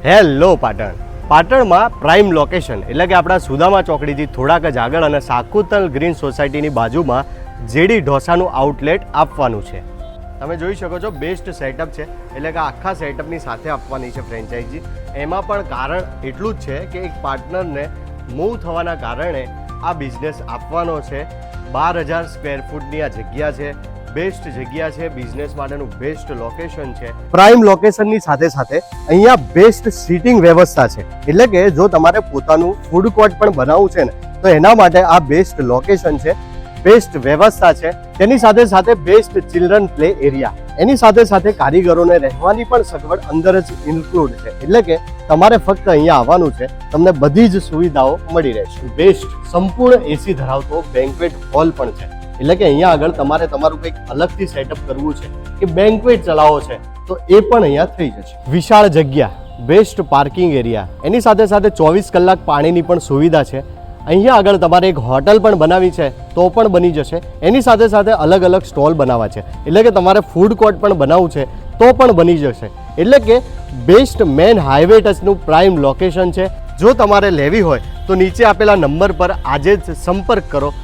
Hello પાટણમાં prime location એટલે કે આપણા સુદામા ચોકડીથી થોડાક જ આગળ અને સાકુતલ ગ્રીન સોસાયટીની બાજુમાં જેડી ઢોસાનું આઉટલેટ આપવાનું છે. તમે જોઈ શકો છો બેસ્ટ સેટઅપ છે એટલે કે આખા સેટઅપની સાથે આપવાની છે ફ્રેન્ચાઇઝી. એમાં પણ કારણ એટલું જ છે કે એક પાર્ટનરને મૂવ થવાના કારણે આ બિઝનેસ આપવાનો છે. 12,000 સ્ક્વેર ફૂટની આ જગ્યા છે. બેસ્ટ જગ્યા છે, બિઝનેસ માટેનું બેસ્ટ લોકેશન છે. પ્રાઇમ લોકેશનની સાથે સાથે અહીંયા બેસ્ટ સીટિંગ વ્યવસ્થા છે એટલે કે જો તમારે પોતાનું ફૂડ કોર્ટ પણ બનાવવું છે ને તો એના માટે આ બેસ્ટ લોકેશન છે, બેસ્ટ વ્યવસ્થા છે. તેની સાથે સાથે બેસ્ટ ચિલ્ડ્રન પ્લે એરિયા, એની સાથે સાથે કારીગરોને રહેવાની પણ સગવડ અંદર જ ઇન્ક્લુડ છે એટલે કે તમારે ફક્ત અહીંયા આવવાનું છે, તમને બધી જ સુવિધાઓ મળી રહેશે. બેસ્ટ સંપૂર્ણ એસી ધરાવતો બેન્ક્વેટ હોલ પણ છે એટલે કે અહીંયા આગળ તમારે તમારું કંઈક અલગથી સેટઅપ કરવું છે કે બેન્ક્વેટ ચલાવવો છે તો એ પણ અહીંયા થઈ જશે. વિશાળ જગ્યા, બેસ્ટ પાર્કિંગ એરિયા, એની સાથે સાથે 24 કલાક પાણીની પણ સુવિધા છે. અહીંયા આગળ તમારે એક હોટલ પણ બનાવી છે તો પણ બની જશે. એની સાથે સાથે અલગ અલગ સ્ટોલ બનાવવા છે એટલે કે તમારે ફૂડ કોર્ટ પણ બનાવવું છે તો પણ બની જશે. એટલે કે બેસ્ટ મેન હાઈવે ટચનું પ્રાઇમ લોકેશન છે. જો તમારે લેવી હોય તો નીચે આપેલા નંબર પર આજે જ સંપર્ક કરો.